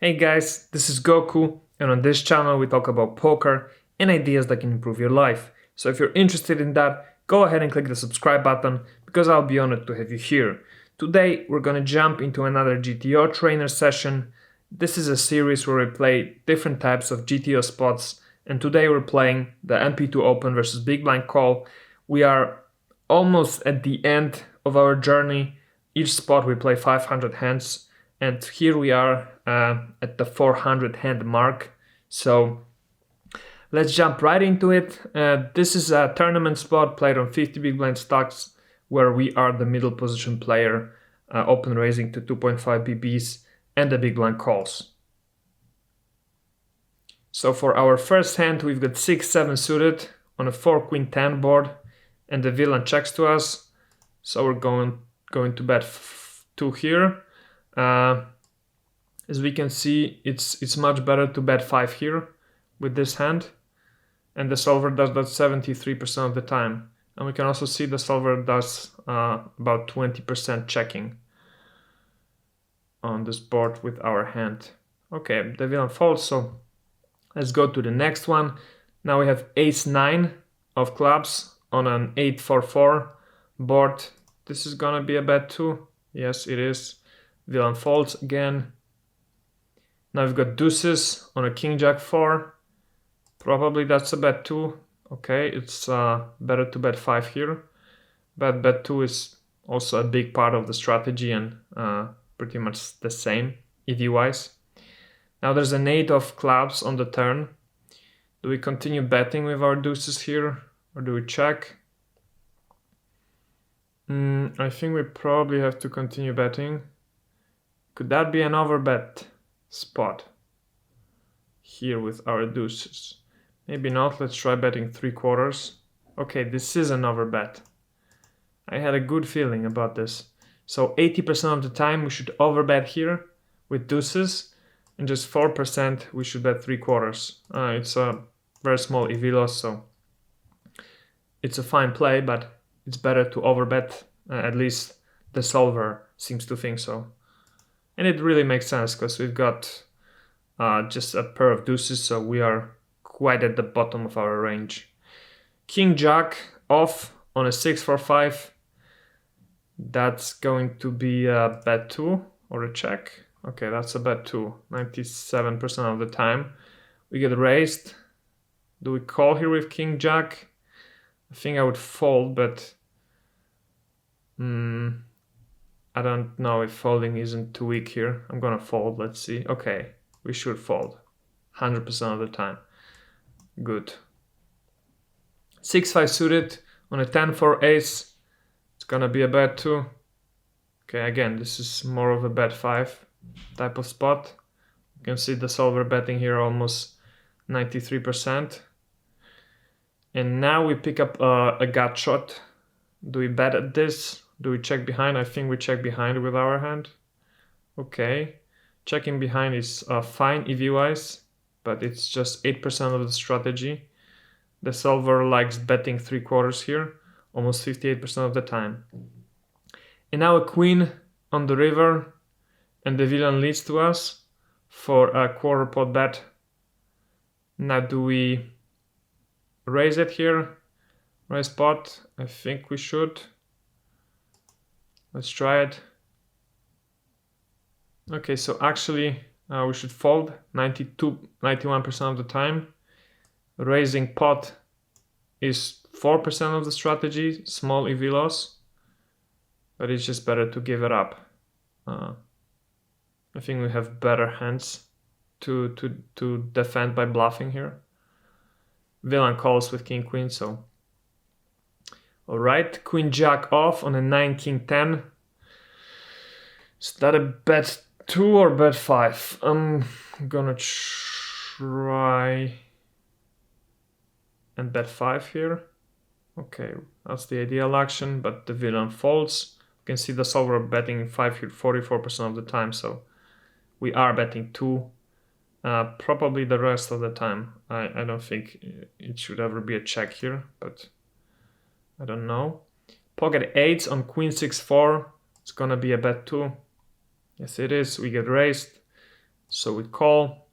Hey guys, this is Goku, and on this channel we talk about poker and ideas that can improve your life. So if you're interested in that, go ahead and click the subscribe button because I'll be honored to have you here. Today we're gonna jump into another GTO trainer session. This is a series where we play different types of GTO spots, and today we're playing the MP2 Open versus Big Blind Call. We are almost at the end of our journey. Each spot we play 500 hands. And here we are at the 400 hand mark. So let's jump right into it. This is a tournament spot played on 50 big blind stocks where we are the middle position player, open raising to 2.5 BBs and the big blind calls. So for our first hand, we've got 6-7 suited on a 4 Queen 10 board and the villain checks to us. So we're going to bet 2 here. As we can see, it's much better to bet 5 here with this hand, and the solver does that 73% of the time. And we can also see the solver does about 20% checking on this board with our hand. Okay, the villain folds, so let's go to the next one. Now we have ace-9 of clubs on an 8-4-4 board. This is gonna be a bet too. Yes, it is. Villain folds again. Now we've got deuces on a king jack 4. Probably that's a bet 2. Okay, it's better to bet 5 here. But bet 2 is also a big part of the strategy and pretty much the same EV wise. Now there's an 8 of clubs on the turn. Do we continue betting with our deuces here or do we check? I think we probably have to continue betting. Could that be an overbet spot here with our deuces? Maybe not. Let's try betting 3/4. Okay, this is an overbet. I had a good feeling about this. So 80% of the time we should overbet here with deuces, and just 4% we should bet 3/4. It's a very small EV loss, so it's a fine play, but it's better to overbet. At least the solver seems to think so. And it really makes sense because we've got just a pair of deuces, so we are quite at the bottom of our range. King Jack off on a 6-4-5. That's going to be a bet 2 or a check. Okay, that's a bet 2, 97% of the time. We get raised. Do we call here with King Jack? I think I would fold, but I don't know if folding isn't too weak here. I'm gonna fold, let's see. Okay, we should fold 100% of the time. Good. 6-5 suited on a 10-4 ace. It's gonna be a bet 2. Okay, again, this is more of a bet 5 type of spot. You can see the solver betting here almost 93%. And now we pick up a gut shot. Do we bet at this? Do we check behind? I think we check behind with our hand. Okay. Checking behind is fine EV-wise, but it's just 8% of the strategy. The solver likes betting 3/4 here, almost 58% of the time. And now a queen on the river, and the villain leads to us for a 1/4 pot bet. Now do we raise it here? Raise pot? I think we should. Let's try it. Okay, so actually we should fold 91% of the time. Raising pot is 4% of the strategy, small EV loss, but it's just better to give it up. I think we have better hands to defend by bluffing here. Villain calls with king queen, so all right, queen jack off on a 9 king 10. Is that a bet 2 or bet 5? I'm gonna try and bet 5 here. Okay, that's the ideal action, but the villain folds. You can see the solver betting 5 here 44% of the time, so we are betting 2. Probably the rest of the time. I don't think it should ever be a check here, but I don't know. Pocket 8s on queen 6-4. It's gonna be a bet 2. Yes, it is. We get raised. So we call.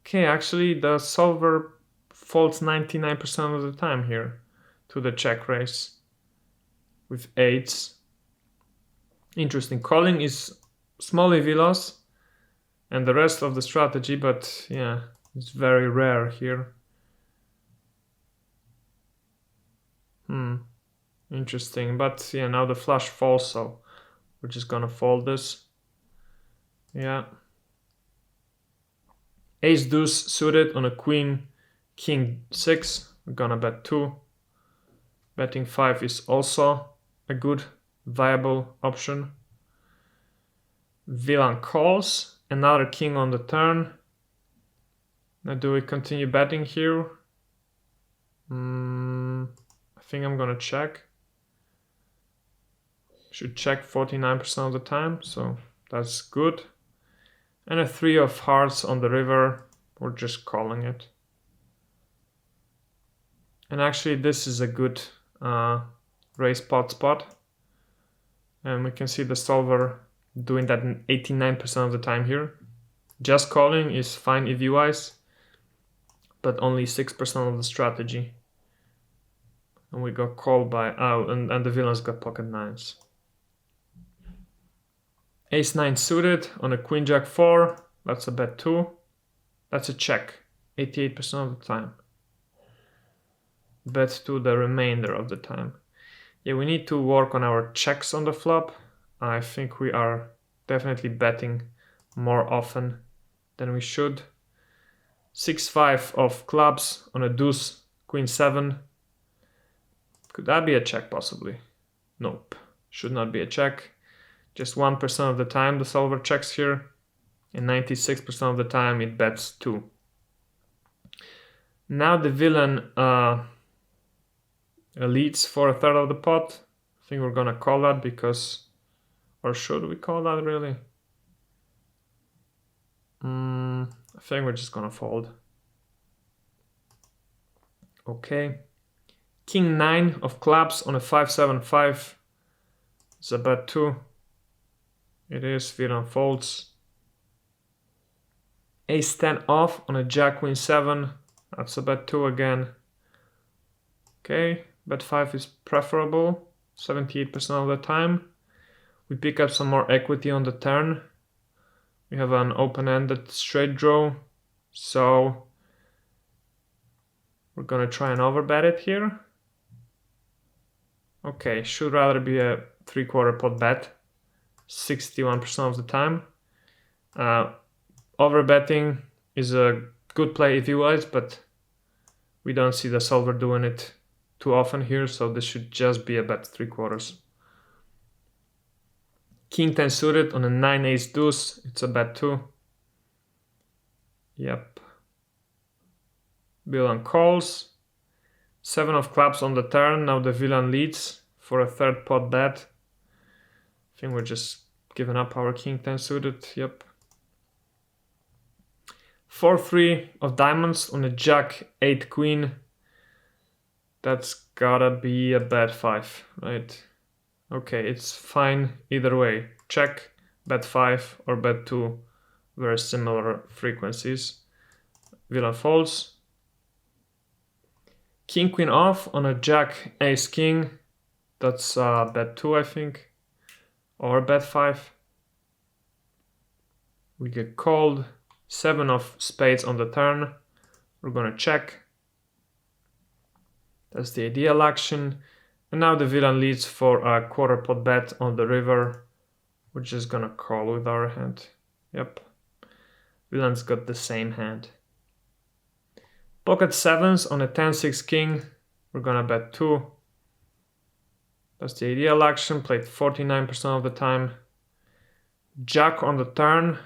Okay, actually the solver folds 99% of the time here to the check raise with eights. Interesting. Calling is small EV loss and the rest of the strategy, but yeah, it's very rare here. Interesting, but yeah, now the flush falls, so we're just gonna fold this. Yeah. Ace deuce suited on a queen, king 6. We're gonna bet 2. Betting 5 is also a good, viable option. Villain calls, another king on the turn. Now do we continue betting here? I think I'm gonna check. Should check 49% of the time, so that's good. And a 3 of hearts on the river, we're just calling it. And actually this is a good raise pot spot. And we can see the solver doing that 89% of the time here. Just calling is fine EV-wise, but only 6% of the strategy. And we got called by, and the villains got pocket nines. Ace 9 suited on a queen jack 4, that's a bet 2. That's a check, 88% of the time. Bet 2 the remainder of the time. Yeah, we need to work on our checks on the flop. I think we are definitely betting more often than we should. 6-5 of clubs on a deuce, queen 7. Could that be a check possibly? Nope, should not be a check. Just 1% of the time the solver checks here, and 96% of the time it bets 2. Now the villain leads for a third of the pot. I think we're gonna call that because, or should we call that really? I think we're just gonna fold. Okay. King 9 of clubs on a 5-7-5. It's a bet 2. It is, villain folds. Ace 10 off on a jack queen 7. That's a bet 2 again. Okay, bet 5 is preferable 78% of the time. We pick up some more equity on the turn. We have an open-ended straight draw, so we're gonna try and overbet it here. Okay, should rather be a 3/4 pot bet, 61% of the time. Overbetting is a good play if you wise, but we don't see the solver doing it too often here, so this should just be a bet 3/4. King 10 suited on a 9 ace deuce, it's a bet 2. Yep. Villain calls. 7 of clubs on the turn, now the villain leads for a third pot bet. I think we're just giving up our king 10 suited, yep. 4-3 of diamonds on a jack 8 queen. That's gotta be a bet 5, right? Okay, it's fine either way. Check, bet 5 or bet 2, very similar frequencies. Villain folds. King queen off on a jack ace king. That's bet 2, I think, or bet 5. We get called. 7 of spades on the turn. We're gonna check. That's the ideal action. And now the villain leads for a 1/4 pot bet on the river. We're just gonna call with our hand. Yep. Villain's got the same hand. Pocket 7s on a 10-6 king. We're gonna bet 2. That's the ideal action, played 49% of the time. Jack on the turn.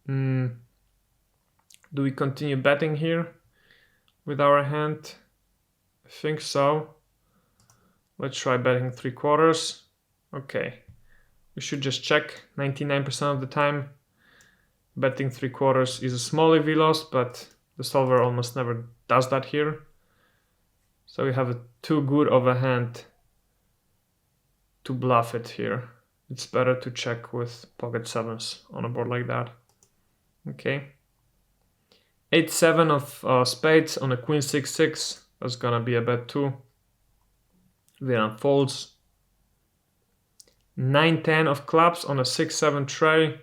Do we continue betting here with our hand? I think so. Let's try betting 3/4. Okay, we should just check 99% of the time. Betting 3/4 is a small EV loss, but the solver almost never does that here. So we have too good of a hand to bluff it here. it's better to check with pocket sevens on a board like that. Okay. 8-7 of spades on a queen 6-6. That's gonna be a bet too. Villain folds. 9-10 of clubs on a 6-7 tray.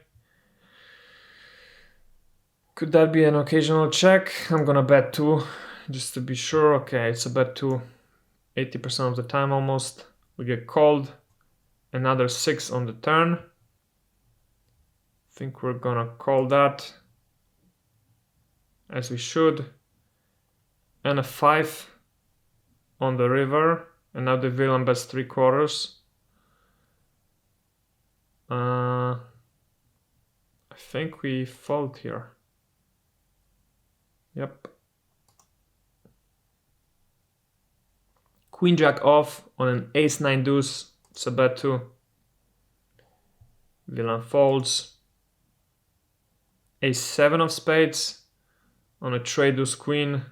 Could that be an occasional check? I'm gonna bet 2 just to be sure. Okay, it's a bet 2 80% of the time almost. We get called. Another 6 on the turn. I think we're gonna call that, as we should. And a 5 on the river. And now the villain bets 3/4. I think we fold here. Yep. Queen jack off on an ace-9 deuce. It's a bet 2. Villain folds. Ace-7 of spades on a trade deuce queen.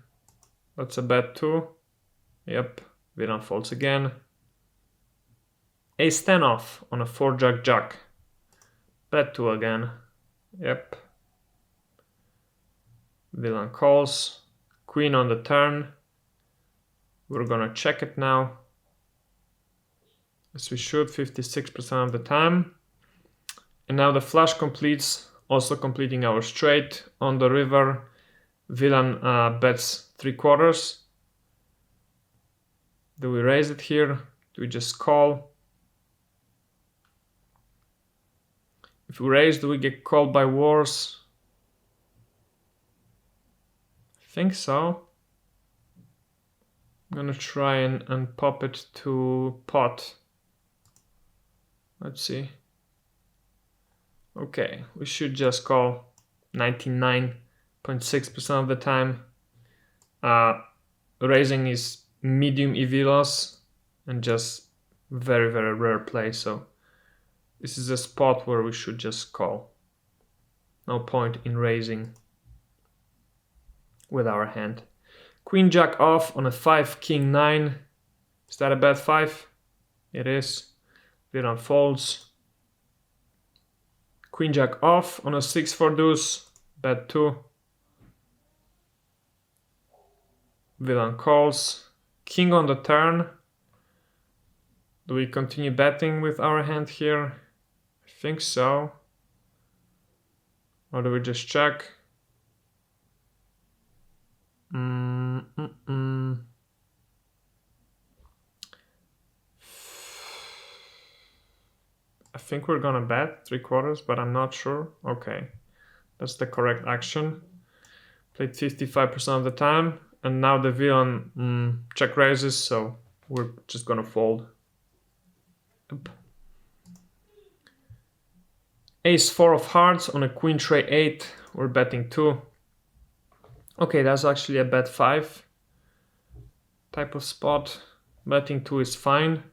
That's a bet 2. Yep. Villain folds again. Ace-10 off on a 4-jack jack. Bet 2 again. Yep. Villain calls. Queen on the turn. We're gonna check it now, as we should 56% of the time. And now the flush completes, also completing our straight on the river. Villain bets 3/4. Do we raise it here? Do we just call? If we raise, do we get called by wars? I think so. I'm gonna try and pop it to pot. Let's see. Okay, we should just call 99.6% of the time. Raising is medium EV loss and just very, very rare play. So this is a spot where we should just call. No point in raising with our hand. Queen jack off on a 5-king-9. Is that a bet 5? It is. Villain folds. Queen jack off on a 6-4 deuce. Bet 2. Villain calls. King on the turn. Do we continue betting with our hand here? I think so. Or do we just check? I think we're gonna bet 3/4, but I'm not sure. Okay, that's the correct action. Played 55% of the time, and now the villain check raises, so we're just gonna fold. Yep. Ace-4 of hearts on a queen tray 8. We're betting 2. Okay, that's actually a bet 5 type of spot. Betting 2 is fine,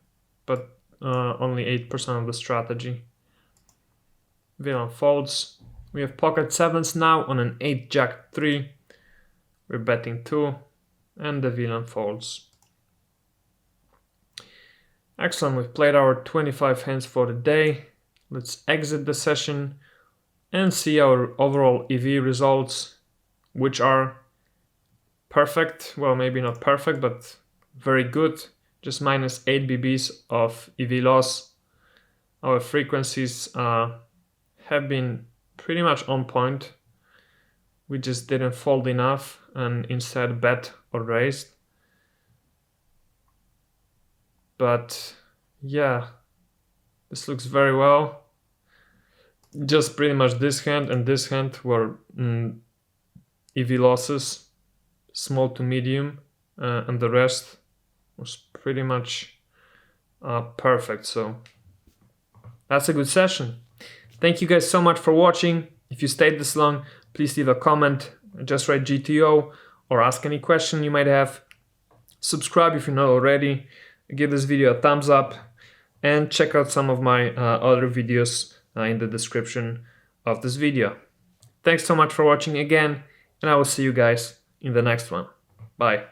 but only 8% of the strategy. Villain folds. We have pocket sevens now on an 8-jack 3. We're betting 2, and the villain folds. Excellent, we've played our 25 hands for the day. Let's exit the session and see our overall EV results, which are perfect. Well, maybe not perfect, but very good. Just minus 8 BBs of EV loss. Our frequencies have been pretty much on point. We just didn't fold enough and instead bet or raised. But yeah, this looks very well. Just pretty much this hand and this hand were EV losses, small to medium, and the rest was pretty much perfect. So that's a good session. Thank you guys so much for watching. If you stayed this long, please leave a comment, just write GTO or ask any question you might have. Subscribe if you're not already. Give this video a thumbs up and check out some of my other videos in the description of this video. Thanks so much for watching again, and I will see you guys in the next one. Bye.